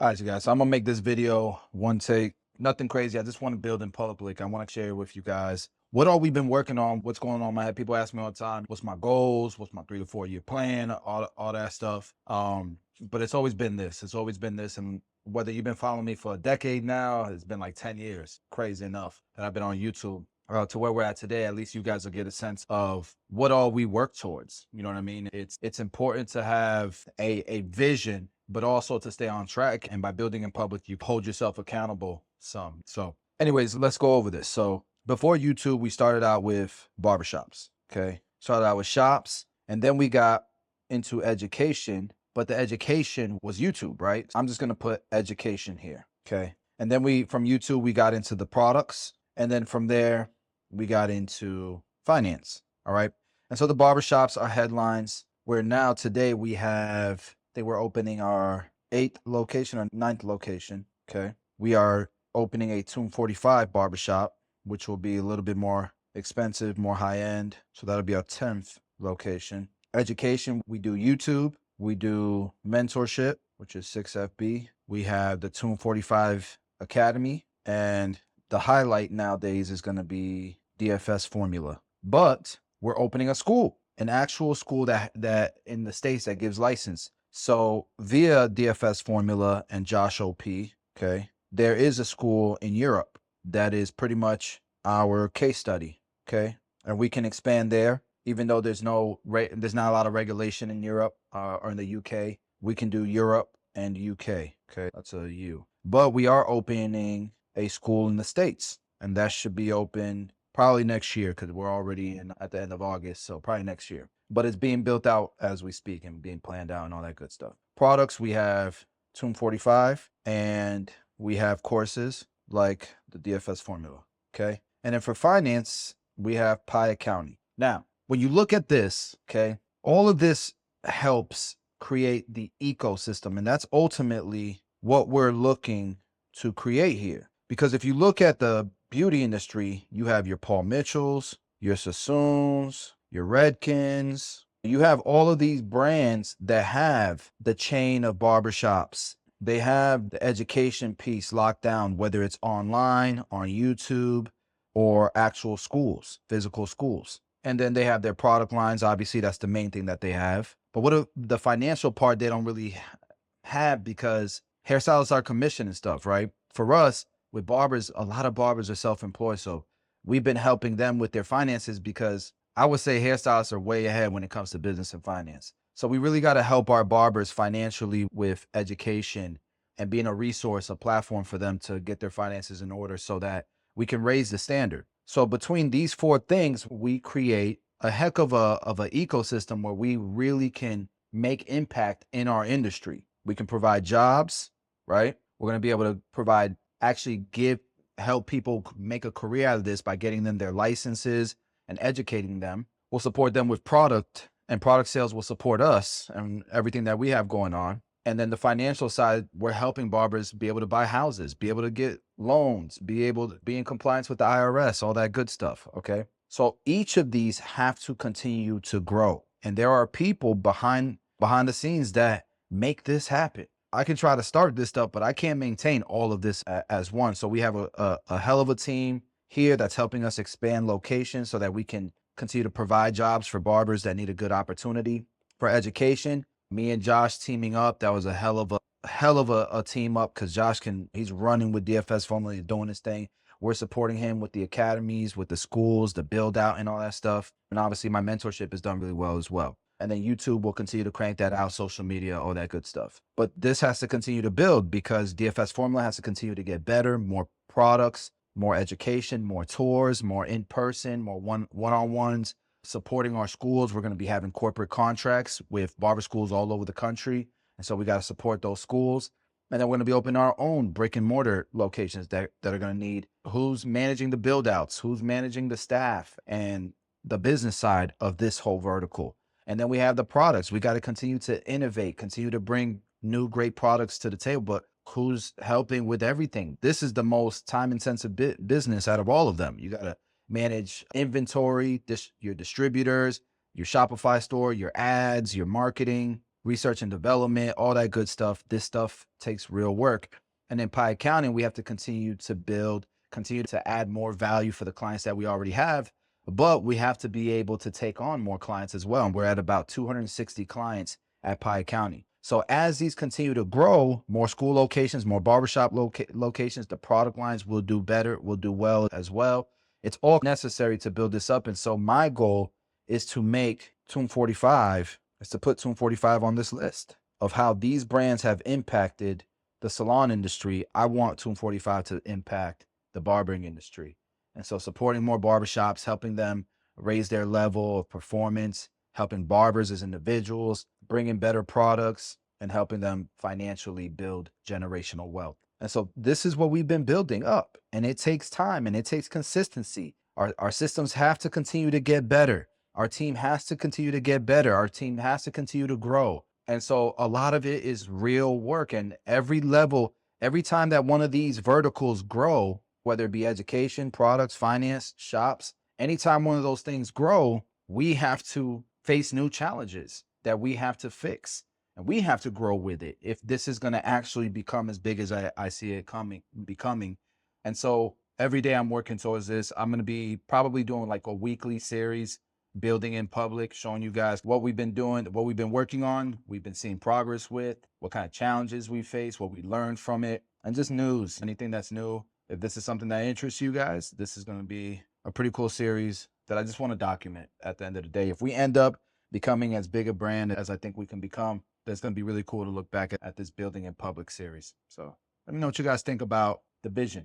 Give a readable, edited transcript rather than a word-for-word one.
All right, you guys. So I'm gonna make this video one take, nothing crazy. I just want to build in public. I want to share with you guys what all we've been working on, what's going on in my head. People ask me all the time, what's my goals, what's my 3 to 4 year plan, all that stuff. But it's always been this. It's always been this. And whether you've been following me for a decade now, it's been like 10 years. Crazy enough that I've been on YouTube. To where we're at today, at least you guys will get a sense of what all we work towards. You know what I mean? It's important to have a vision, but also to stay on track. And by building in public, you hold yourself accountable some. So anyways, let's go over this. So before YouTube, we started out with barbershops. Okay. Started out with shops, and then we got into education, but the education was YouTube, right? I'm just going to put education here. Okay. And then from YouTube, we got into the products. And then from there, we got into finance. All right. And so the barbershops are headlines where now today we're opening our 8th location or 9th location. Okay. We are opening a 245 barbershop, which will be a little bit more expensive, more high end. So that'll be our 10th location. Education, we do YouTube. We do mentorship, which is 6FB. We have the 245 Academy, and the highlight nowadays is going to be DFS formula. But we're opening a school, an actual school that in the States that gives license. So via DFS formula and Josh OP, okay, there is a school in Europe that is pretty much our case study, okay? And we can expand there, even though there's not a lot of regulation in Europe or in the UK. We can do Europe and UK, okay? That's a U. But we are opening a school in the States, and that should be open probably next year because we're already at the end of August, so probably next year. But it's being built out as we speak and being planned out and all that good stuff. Products, we have Tomb 45, and we have courses like the DFS formula, okay? And then for finance, we have Pi Accounting. Now, when you look at this, okay, all of this helps create the ecosystem, and that's ultimately what we're looking to create here. Because if you look at the beauty industry, you have your Paul Mitchells, your Sassoons, your Redkins. You have all of these brands that have the chain of barbershops. They have the education piece locked down, whether it's online, on YouTube, or actual schools, physical schools. And then they have their product lines. Obviously, that's the main thing that they have. But the financial part, they don't really have because hairstylists are commission and stuff, right? For us, with barbers, a lot of barbers are self-employed. So we've been helping them with their finances because I would say hairstylists are way ahead when it comes to business and finance. So we really got to help our barbers financially with education and being a resource, a platform for them to get their finances in order so that we can raise the standard. So between these 4 things, we create a heck of a ecosystem where we really can make impact in our industry. We can provide jobs, right? We're going to be able to help people make a career out of this by getting them their licenses and educating them. We'll support them with product, and product sales will support us and everything that we have going on. And then the financial side, we're helping barbers be able to buy houses, be able to get loans, be able to be in compliance with the IRS, all that good stuff, okay? So each of these have to continue to grow. And there are people behind the scenes that make this happen. I can try to start this stuff, but I can't maintain all of this as one. So we have a hell of a team here that's helping us expand locations so that we can continue to provide jobs for barbers that need a good opportunity. For education, me and Josh teaming up, that was a hell of a team up because he's running with DFS formula, he's doing his thing. We're supporting him with the academies, with the schools, the build out and all that stuff. And obviously my mentorship has done really well as well. And then YouTube will continue to crank that out, social media, all that good stuff. But this has to continue to build because DFS formula has to continue to get better, more products, more education, more tours, more in-person, more one-on-ones, supporting our schools. We're going to be having corporate contracts with barber schools all over the country. And so we got to support those schools. And then we're going to be opening our own brick and mortar locations that are going to need who's managing the build outs, who's managing the staff and the business side of this whole vertical. And then we have the products. We got to continue to innovate, continue to bring new great products to the table, but who's helping with everything? This is the most time-intensive business out of all of them. You got to manage inventory, your distributors, your Shopify store, your ads, your marketing, research and development, all that good stuff. This stuff takes real work. And in pie accounting, we have to continue to build, continue to add more value for the clients that we already have, but we have to be able to take on more clients as well. And we're at about 260 clients at Pie County. So as these continue to grow, more school locations, more barbershop locations, the product lines will do better, will do well as well. It's all necessary to build this up. And so my goal is to make Tomb 45, is to put Tomb 45 on this list of how these brands have impacted the salon industry. I want Tomb 45 to impact the barbering industry. And so supporting more barbershops, helping them raise their level of performance, helping barbers as individuals, bringing better products, and helping them financially build generational wealth. And so this is what we've been building up, and it takes time and it takes consistency. Our systems have to continue to get better. Our team has to continue to get better. Our team has to continue to grow. And so a lot of it is real work. And every level, every time that one of these verticals grow, whether it be education, products, finance, shops, anytime one of those things grow, we have to face new challenges that we have to fix. And we have to grow with it if this is going to actually become as big as I see it becoming. And so every day I'm working towards this. I'm going to be probably doing like a weekly series, building in public, showing you guys what we've been doing, what we've been working on, we've been seeing progress with, what kind of challenges we face, what we learned from it, and just news, anything that's new. If this is something that interests you guys, this is going to be a pretty cool series that I just want to document at the end of the day. If we end up becoming as big a brand as I think we can become, that's going to be really cool to look back at this building in public series. So let me know what you guys think about the vision.